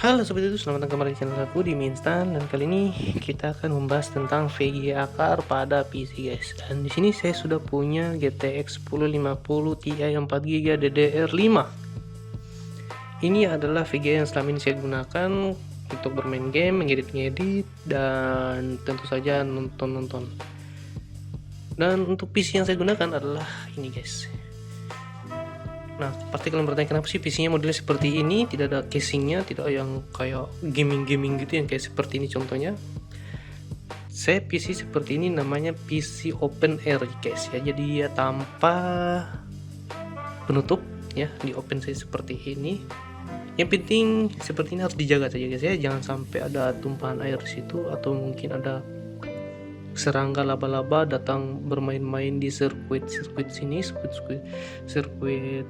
Halo Sobat Itu, selamat datang kembali di channel aku di Mie Instan. Dan kali ini kita akan membahas tentang VGA car pada PC guys. Dan di sini saya sudah punya GTX 1050 Ti 4GB DDR5. Ini adalah VGA yang selama ini saya gunakan untuk bermain game, ngedit-ngedit, dan tentu saja nonton-nonton. Dan untuk PC yang saya gunakan adalah ini guys. Nah, pasti kalian bertanya kenapa sih PC-nya modelnya seperti ini, tidak ada casingnya, tidak yang kayak gaming-gaming gitu yang kayak seperti ini contohnya. Saya PC seperti ini namanya PC open air guys ya, jadi dia tanpa penutup ya, di open saya seperti ini. Yang penting seperti ini harus dijaga saja guys ya, jangan sampai ada tumpahan air di situ atau mungkin ada serangga laba-laba datang bermain-main di sirkuit sini, sirkuit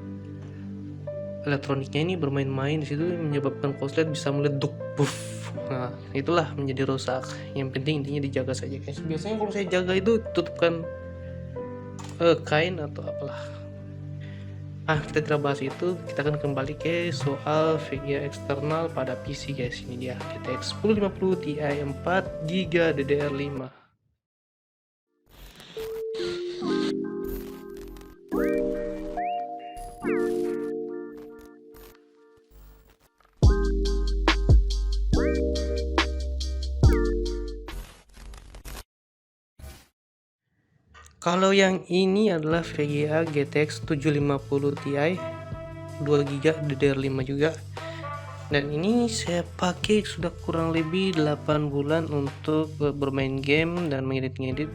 elektroniknya ini bermain-main di situ, menyebabkan korslet bisa meleduk, puff. Nah, itulah menjadi rusak. Yang penting intinya dijaga saja guys. Biasanya kalau saya jaga itu tutupkan kain atau apalah. Kita tidak bahas itu, kita akan kembali ke soal VGA eksternal pada PC guys. Ini dia GTX 1050 Ti 4GB DDR5. Kalau yang ini adalah VGA GTX 750 Ti 2GB DDR5 juga. Dan ini saya pakai sudah kurang lebih 8 bulan untuk bermain game dan mengedit-ngedit,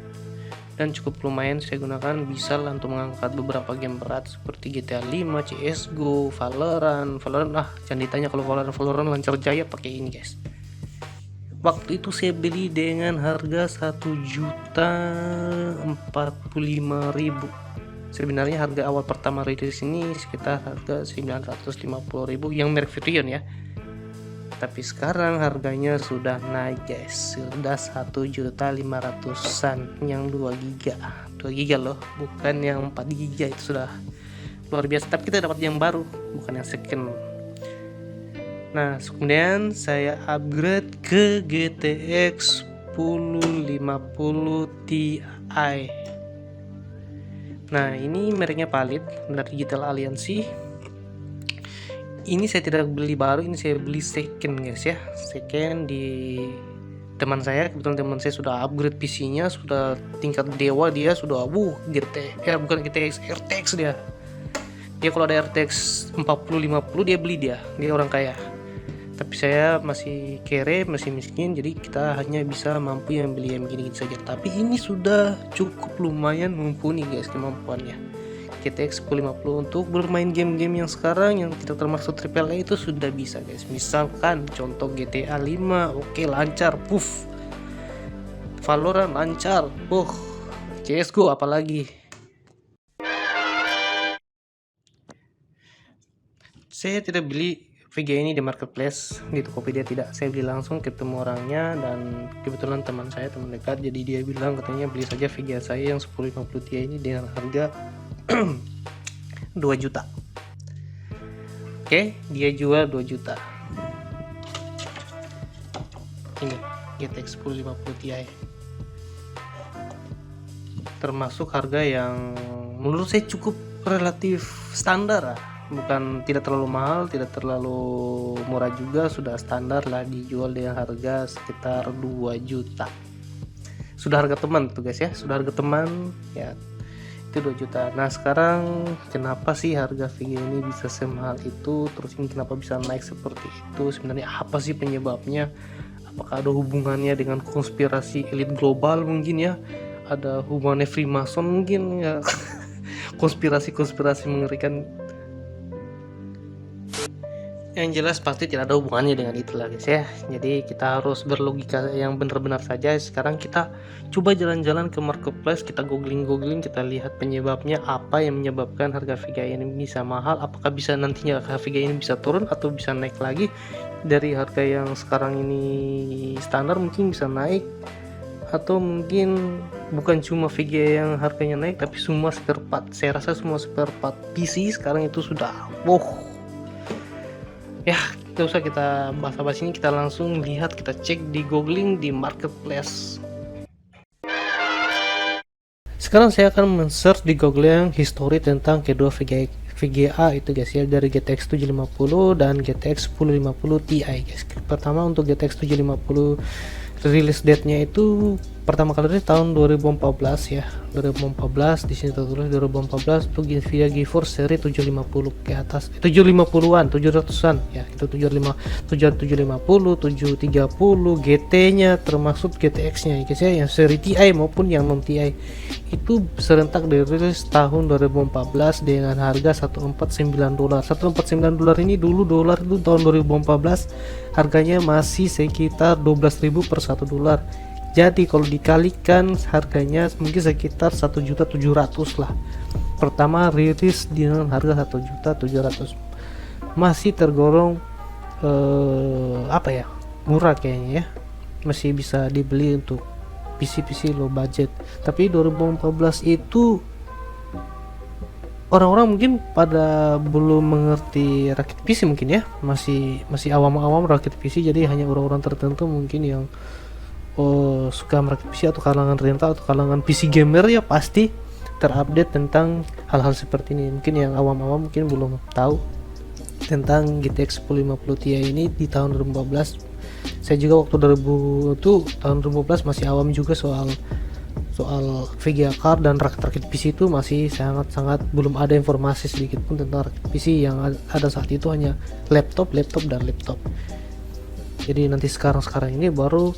dan cukup lumayan saya gunakan, bisa lah untuk mengangkat beberapa game berat seperti GTA 5, CSGO, Valorant. Jangan ditanya kalau Valorant lancar jaya pakai ini guys. Waktu itu saya beli dengan harga 1.045.000. Sebenarnya harga awal pertama rilis ini sekitar harga 950.000 yang merek Vitrion ya. Tapi sekarang harganya sudah naik guys, sudah 1.500.000-an yang 2GB loh, bukan yang 4GB. Itu sudah luar biasa. Tapi kita dapat yang baru, bukan yang second. Nah, kemudian saya upgrade ke GTX 1050 Ti. Nah, ini mereknya Palit dari Digital Alliancy. Ini saya tidak beli baru, ini saya beli second guys ya, second di teman saya. Kebetulan teman saya sudah upgrade PC-nya, sudah tingkat dewa, dia sudah bukan GTX, RTX dia kalau ada RTX 4050 dia beli, dia orang kaya. Tapi saya masih kere, masih miskin, jadi kita hanya bisa mampu yang beli yang begini saja. Tapi ini sudah cukup lumayan mumpuni guys kemampuannya. GTX 1050 untuk bermain game-game yang sekarang yang tidak termasuk AAA itu sudah bisa guys. Misalkan contoh GTA 5, oke, lancar, puff. Valorant lancar, CSGO apalagi. Saya tidak beli VGA ini di marketplace, di Tokopedia tidak. Saya beli langsung ketemu orangnya, dan kebetulan teman dekat, jadi dia bilang katanya beli saja VGA saya yang 1050 Ti ini dengan harga 2 juta. Oke, dia jual 2 juta. Ini GTX 1050 Ti. Termasuk harga yang menurut saya cukup relatif standar lah. Bukan tidak terlalu mahal, tidak terlalu murah juga, sudah standar lah, dijual dengan harga sekitar 2 juta. Sudah harga teman tuh guys ya, sudah harga teman ya, itu 2 juta. Nah, sekarang kenapa sih harga VGA ini bisa semahal itu, terus ini kenapa bisa naik seperti itu? Sebenarnya apa sih penyebabnya? Apakah ada hubungannya dengan konspirasi elit global mungkin ya? Ada hubungannya Freemason mungkin ya. konspirasi mengerikan. Yang jelas pasti tidak ada hubungannya dengan itu lah guys ya. Jadi kita harus berlogika yang benar-benar saja. Sekarang kita coba jalan-jalan ke marketplace, kita googling, kita lihat penyebabnya, apa yang menyebabkan harga VGA ini bisa mahal. Apakah bisa nantinya harga VGA ini bisa turun atau bisa naik lagi dari harga yang sekarang ini standar, mungkin bisa naik, atau mungkin bukan cuma VGA yang harganya naik, tapi semua spare part. Saya rasa semua spare part PC sekarang itu sudah ya tidak usah kita bahas-bahas ini, kita langsung lihat, kita cek di googling di marketplace. Sekarang saya akan men-search di Google yang history tentang kedua VGA itu guys ya, dari GTX 750 dan GTX 1050 Ti guys. Pertama untuk GTX 750 release date-nya itu pertama kali dari tahun 2014 ya. 2014 di sini tertulis 2014 untuk Nvidia GeForce seri 750 ke atas, 750-an, 700-an ya. Itu 750, 730 GT-nya termasuk GTX-nya guys ya, yang seri Ti maupun yang non Ti. Itu serentak dirilis tahun 2014 dengan harga $149. $149 ini dulu dolar itu tahun 2014 harganya masih sekitar 12.000 per $1. Jadi kalau dikalikan harganya mungkin sekitar 1.700.000 lah. Pertama rilis dengan harga 1.700.000. Masih tergolong apa ya? Murah kayaknya ya. Masih bisa dibeli untuk PC low budget. Tapi 2014 itu orang-orang mungkin pada belum mengerti rakit PC mungkin ya, masih awam-awam rakit PC, jadi hanya orang-orang tertentu mungkin yang suka merakit PC atau kalangan rental atau kalangan PC gamer ya pasti terupdate tentang hal-hal seperti ini. Mungkin yang awam-awam mungkin belum tahu tentang GTX 1050 Ti ini di tahun 2014. Saya juga waktu 2000 itu tahun 2014 masih awam juga soal VGA card dan rakit PC itu masih sangat belum ada informasi sedikit pun tentang rakit PC. Yang ada saat itu hanya laptop dan laptop. Jadi nanti sekarang ini baru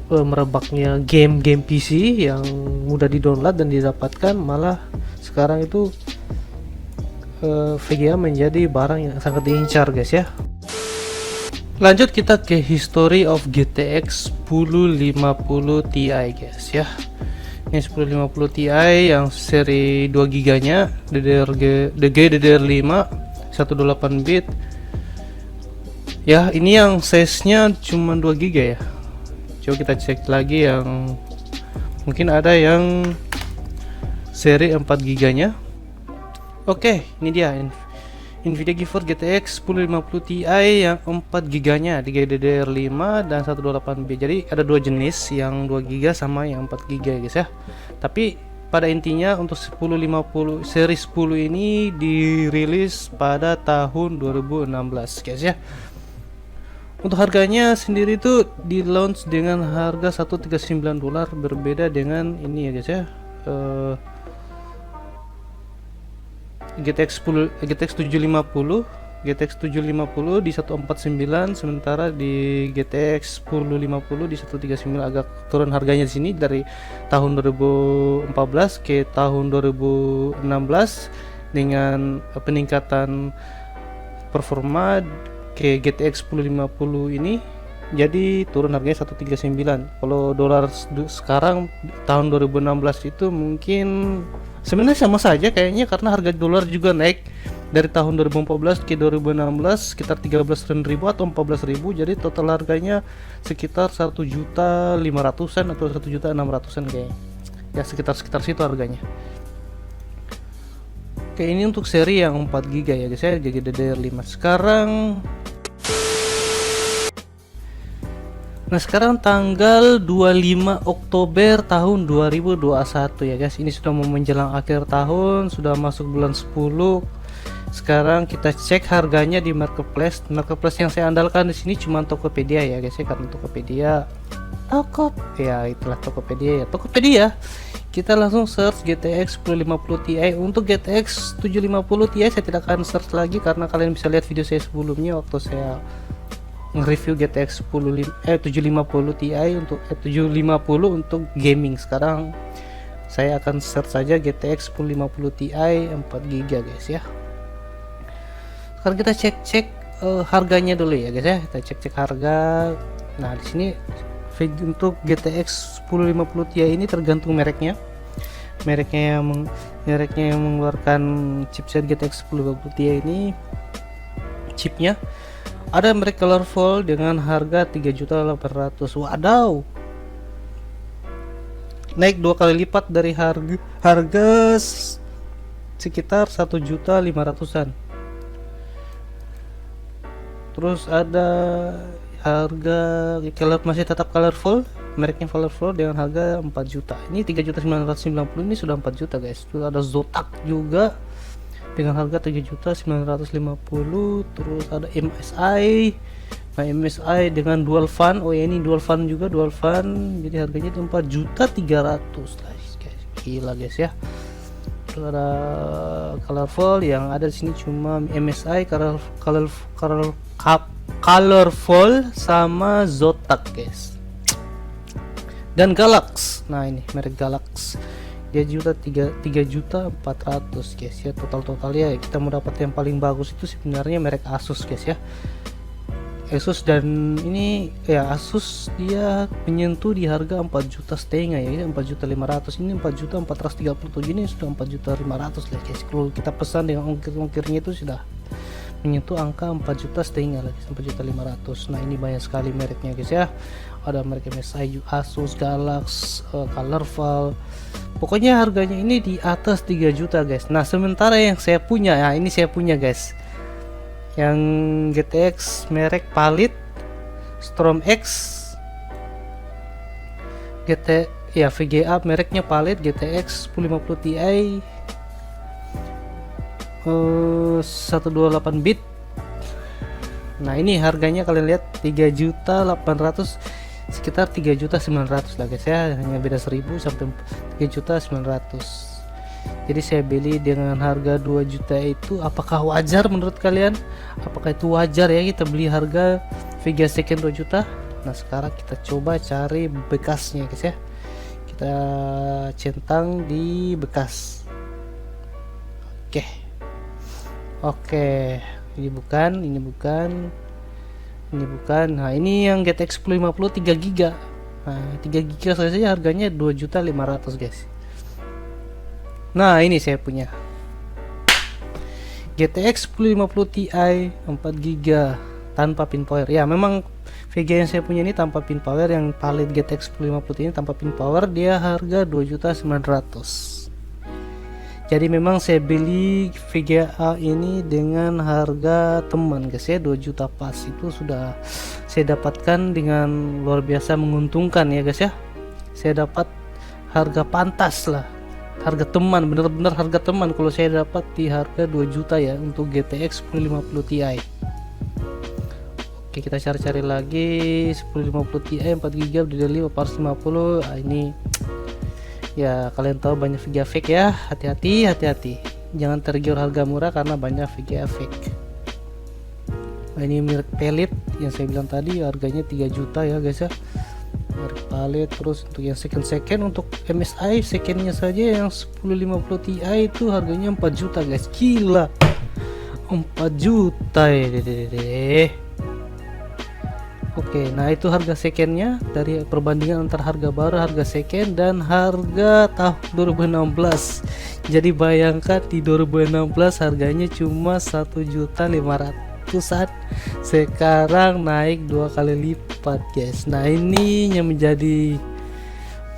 merebaknya game PC yang mudah di-download dan didapatkan, malah sekarang itu VGA menjadi barang yang sangat diincar guys ya. Lanjut kita ke history of GTX 1050 Ti guys ya. Ini 1050 Ti yang seri 2 GB nya DDR5 128 bit. Ya, ini yang size-nya cuma 2 GB ya. Coba kita cek lagi yang mungkin ada yang seri 4 GB nya. Oke, ini dia Nvidia GeForce GTX 1050 Ti yang 4 GB nya di DDR5 dan 128B. Jadi ada dua jenis, yang 2 GB sama yang 4 GB guys ya. Tapi pada intinya untuk 1050 seri 10 ini dirilis pada tahun 2016 guys ya. Untuk harganya sendiri itu di launch dengan harga $139, berbeda dengan ini ya guys ya. GTX 750 di 149, sementara di GTX 1050 di 139 agak turun harganya di sini dari tahun 2014 ke tahun 2016 dengan peningkatan performa ke GTX 1050 ini, jadi turun harganya 139. Kalau dolar sekarang tahun 2016 itu mungkin sebenarnya sama saja kayaknya, karena harga dolar juga naik dari tahun 2014 ke 2016 sekitar 13.000 atau 14.000, jadi total harganya sekitar 1.500.000-an atau 1.600.000-an kayaknya. Ya sekitar situ harganya. Oke, ini untuk seri yang 4 GB ya guys ya, jadi DDR5. Sekarang tanggal 25 Oktober tahun 2021 ya guys. Ini sudah mau menjelang akhir tahun, sudah masuk bulan 10. Sekarang kita cek harganya di marketplace. Marketplace yang saya andalkan di sini cuma Tokopedia ya guys ya, karena Tokopedia Tokopedia. Kita langsung search GTX 1050 Ti. Untuk GTX 750 Ti saya tidak akan search lagi, karena kalian bisa lihat video saya sebelumnya waktu saya nge-review GTX 750 Ti untuk 750 untuk gaming. Sekarang saya akan search saja GTX 1050 Ti 4 GB guys ya. Sekarang kita cek harganya dulu ya guys ya. Kita cek harga. Nah, di sini untuk GTX 1050 Ti ini tergantung mereknya yang mengeluarkan chipset GTX 1050 Ti ini. Chipnya ada merek colorful dengan harga 3.800.000. Wadaw, naik 2 kali lipat dari harga sekitar 1.500.000-an. Terus ada harga masih tetap colorful, mereknya colorful dengan harga 4 juta. Ini 3.990, ini sudah 4 juta guys. Terus ada Zotac juga dengan harga 3.950. Terus ada MSI. Nah, MSI dengan dual fan. Oh ya, ini dual fan juga, dual fan. Jadi harganya 4.300.000 guys. Gila guys ya. Terus ada colorful, yang ada di sini cuma MSI, colorful sama Zotac guys. Dan Galax. Nah, ini merek Galax. Dia juta 3.400.000 guys ya. Total ya kita mau dapat yang paling bagus itu sebenarnya merek Asus guys ya. Asus, dan ini ya Asus dia menyentuh di harga 4 juta setengah ya, 4.500.000, ini 4.437, ini sudah 4.500.000 lah guys. Kalau kita pesan dengan ongkirnya itu sudah menyentuh angka 4 juta setengah lagi, 4.500.000. Nah, ini banyak sekali mereknya guys ya. Ada merek MSI, Asus, Galax, Colorful. Pokoknya harganya ini di atas 3 juta guys. Nah, sementara yang saya punya, ya ini saya punya guys, yang GTX merek Palit Strom X, VGA mereknya Palit GTX 1050 Ti 128 bit. Nah, ini harganya kalian lihat 3.800.000, sekitar 3.900.000 lah guys ya, hanya beda 1.000 sampai 3.900.000. Jadi saya beli dengan harga 2 juta itu. Apakah wajar menurut kalian? Apakah itu wajar ya kita beli harga VGA second 2 juta? Nah, sekarang kita coba cari bekasnya guys ya. Kita centang di bekas. Oke. Ini bukan. Nah, ini yang GTX 1050 3 GB. Nah, 3 GB saja harganya 2.500.000 guys. Nah, ini saya punya GTX 1050 Ti 4 GB tanpa pin power. Ya, memang VGA yang saya punya ini tanpa pin power. Yang Palit GTX 1050 ini tanpa pin power, dia harga 2.900.000. Jadi memang saya beli VGA ini dengan harga teman guys ya, 2 juta pas. Itu sudah saya dapatkan dengan luar biasa menguntungkan ya guys ya. Saya dapat harga pantas lah, harga teman, bener-bener harga teman kalau saya dapat di harga 2 juta ya untuk GTX 1050 Ti. Oke, kita cari-cari lagi 1050 Ti 4 GB dari 450. Nah, ini ya kalian tahu banyak VGA fake ya, hati-hati, jangan tergiur harga murah karena banyak VGA fake. Nah, ini merek Palit yang saya bilang tadi, harganya 3 juta ya guys ya, merek Palit. Terus untuk yang second untuk MSI secondnya saja yang 1050 Ti itu harganya 4 juta guys. Gila, 4 juta ya. Oke, nah itu harga secondnya dari perbandingan antara harga baru, harga second, dan harga tahun 2016. Jadi bayangkan di 2016 harganya cuma 1.500.000-an, sekarang naik 2 kali lipat guys. Nah, ini yang menjadi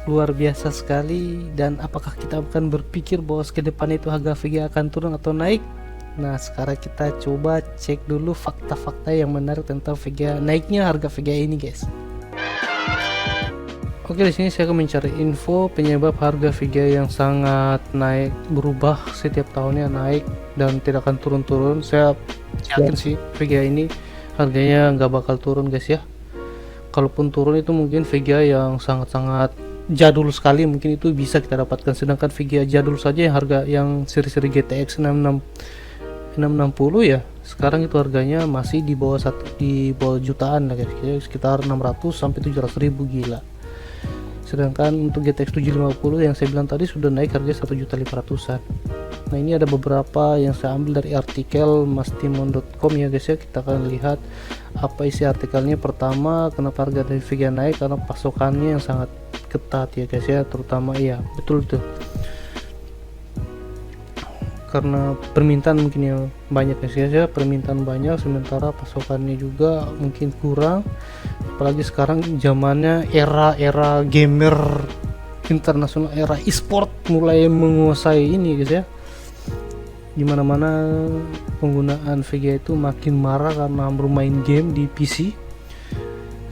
luar biasa sekali. Dan apakah kita akan berpikir bahwa ke depan itu harga VGA akan turun atau naik? Nah, sekarang kita coba cek dulu fakta-fakta yang menarik tentang VGA, naiknya harga VGA ini guys. Oke, di sini saya akan mencari info penyebab harga VGA yang sangat naik, berubah setiap tahunnya naik dan tidak akan turun-turun. Saya yakin sih VGA ini harganya nggak bakal turun guys ya. Kalaupun turun itu mungkin VGA yang sangat-sangat jadul sekali, mungkin itu bisa kita dapatkan. Sedangkan VGA jadul saja yang harga yang seri-seri GTX 660 ya, sekarang itu harganya masih di bawah jutaan lah guys, sekitar 600 sampai 700.000, gila. Sedangkan untuk GTX 750 yang saya bilang tadi sudah naik harga 1.500.000-an. Nah, ini ada beberapa yang saya ambil dari artikel mastimon.com ya guys ya. Kita akan lihat apa isi artikelnya. Pertama, kenapa harga dari VGA naik, karena pasokannya yang sangat ketat ya guys ya, terutama iya betul tuh, karena permintaan mungkin yang banyak ya, permintaan banyak sementara pasokannya juga mungkin kurang. Apalagi sekarang zamannya era gamer internasional, era e-sport mulai menguasai ini guys ya, dimana-mana penggunaan VGA itu makin marah karena bermain game di PC.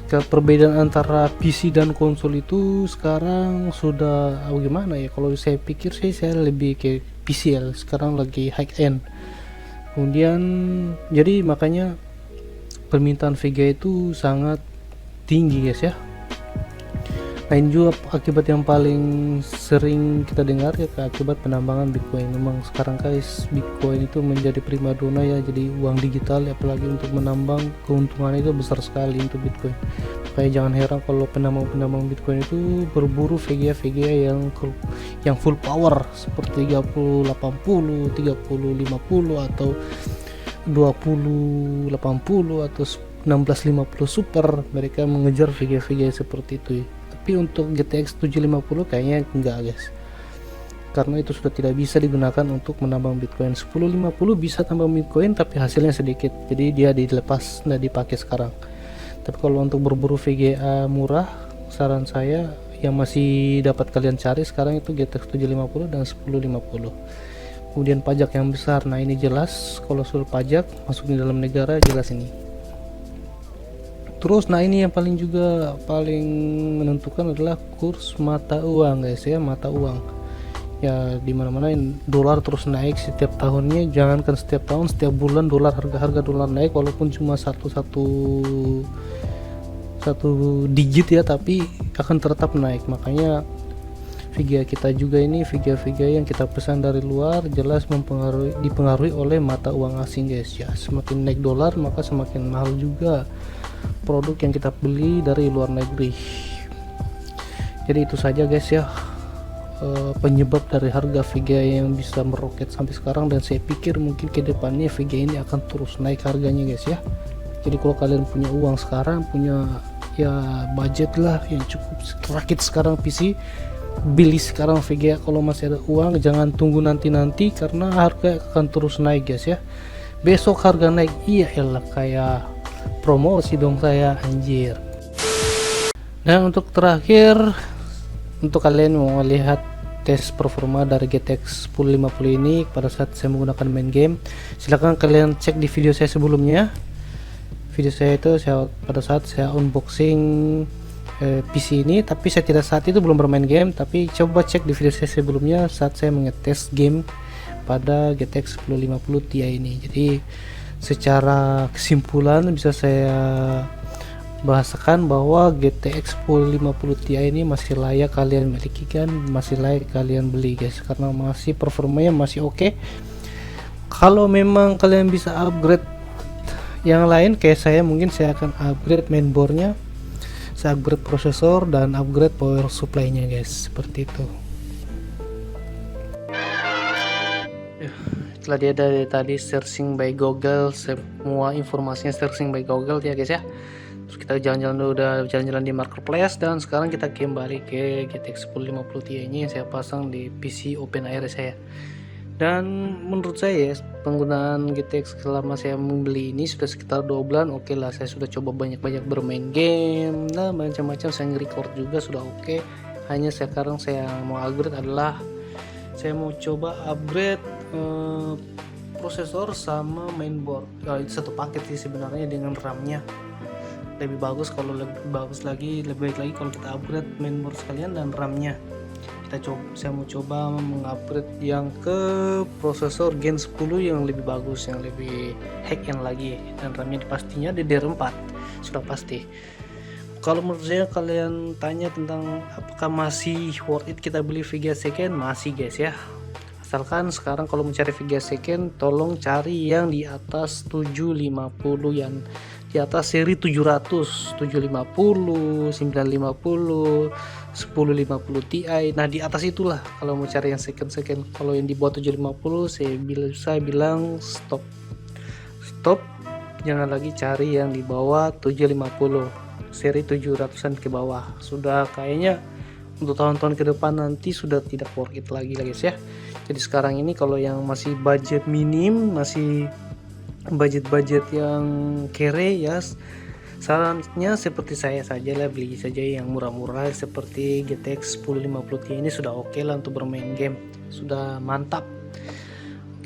Perbedaan antara PC dan konsol itu sekarang sudah gimana ya, kalau saya pikir sih saya lebih ke PC ya, sekarang lagi high end. Kemudian jadi makanya permintaan VGA itu sangat tinggi guys ya. Lain juga akibat yang paling sering kita dengar ya, akibat penambangan Bitcoin. Memang sekarang guys Bitcoin itu menjadi primadona ya, jadi uang digital, apalagi untuk menambang keuntungannya itu besar sekali untuk Bitcoin. Makanya jangan heran kalau penambang Bitcoin itu berburu VGA yang full power seperti 3080, 3050 atau 2080 atau 1650 super. Mereka mengejar VGA seperti itu ya. Tapi untuk GTX 750 kayaknya enggak guys, karena itu sudah tidak bisa digunakan untuk menambang Bitcoin. 1050 bisa tambang Bitcoin tapi hasilnya sedikit, jadi dia dilepas, nggak dipakai sekarang. Tapi kalau untuk berburu VGA murah, saran saya yang masih dapat kalian cari sekarang itu GTX 750 dan 1050. Kemudian pajak yang besar, nah ini jelas kalau soal pajak masuk di dalam negara jelas ini. Terus nah ini yang paling menentukan adalah kurs mata uang guys ya. Mata uang ya, dimana-mana dolar terus naik setiap tahunnya, jangankan setiap tahun, setiap bulan harga dolar naik, walaupun cuma satu digit ya, tapi akan tetap naik. Makanya VGA kita juga ini, VGA yang kita pesan dari luar jelas dipengaruhi oleh mata uang asing guys ya. Semakin naik dolar maka semakin mahal juga produk yang kita beli dari luar negeri. Jadi itu saja guys ya, penyebab dari harga VGA yang bisa meroket sampai sekarang, dan saya pikir mungkin kedepannya VGA ini akan terus naik harganya guys ya. Jadi kalau kalian punya uang sekarang, punya ya budget lah yang cukup rakit sekarang PC, beli sekarang VGA kalau masih ada uang, jangan tunggu nanti karena harga akan terus naik guys ya. Besok harga naik, iya elah, kayak promosi dong saya, anjir. Dan untuk terakhir, untuk kalian mau lihat tes performa dari GTX 1050 ini pada saat saya menggunakan main game, silahkan kalian cek di video saya sebelumnya. Video saya itu pada saat saya unboxing PC ini, tapi saya tidak saat itu belum bermain game, tapi coba cek di video saya sebelumnya saat saya mengetes game pada GTX 1050 Ti ini. Jadi secara kesimpulan bisa saya bahasakan bahwa GTX 1050 Ti ini masih layak kalian miliki kan, masih layak kalian beli guys, karena masih performanya masih oke. Kalau memang kalian bisa upgrade yang lain kayak saya, mungkin saya akan upgrade mainboardnya, saya upgrade prosesor dan upgrade power supply nya guys, seperti itu. Setelah dia dari tadi searching by Google, semua informasinya searching by Google ya guys ya. Terus kita jalan-jalan di marketplace, dan sekarang kita kembali ke GTX 1050 Ti ini yang saya pasang di PC OpenAI saya. Dan menurut saya penggunaan GTX selama saya membeli ini sudah sekitar 2 bulan oke lah. Saya sudah coba banyak-banyak bermain game, nah macam-macam, saya nge-record juga sudah oke. Hanya sekarang saya mau upgrade adalah saya mau coba upgrade prosesor sama mainboard. Itu satu paket sih sebenarnya dengan RAM-nya. Lebih bagus kalau lebih baik lagi kalau kita upgrade mainboard sekalian dan RAM-nya. Saya mau coba mengupgrade yang ke prosesor Gen 10 yang lebih bagus, yang lebih high-end lagi, dan RAM-nya pastinya DDR4 sudah pasti. Kalau menurut saya, kalian tanya tentang apakah masih worth it kita beli VGA second, masih guys ya. Asalkan sekarang kalau mencari VGA second, tolong cari yang di atas 750, yang di atas seri 700, 750, 950, 1050 Ti. Nah di atas itulah kalau mau cari yang second. Kalau yang di bawah 750 saya bilang stop, jangan lagi cari yang di bawah 750, seri 700an ke bawah. Sudah kayaknya untuk tahun-tahun ke depan nanti sudah tidak worth it lagi guys ya. Jadi sekarang ini kalau yang masih budget minim, masih budget yang kere ya, sarannya seperti saya saja lah, beli saja yang murah-murah seperti GTX 1050 Ti ini sudah oke lah untuk bermain game, sudah mantap.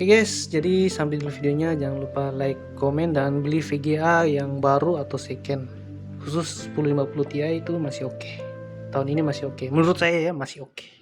Oke guys, jadi sampai dulu videonya, jangan lupa like, komen, dan beli VGA yang baru atau second. Khusus 1050 Ti itu masih oke. Tahun ini masih oke. Menurut saya ya masih oke.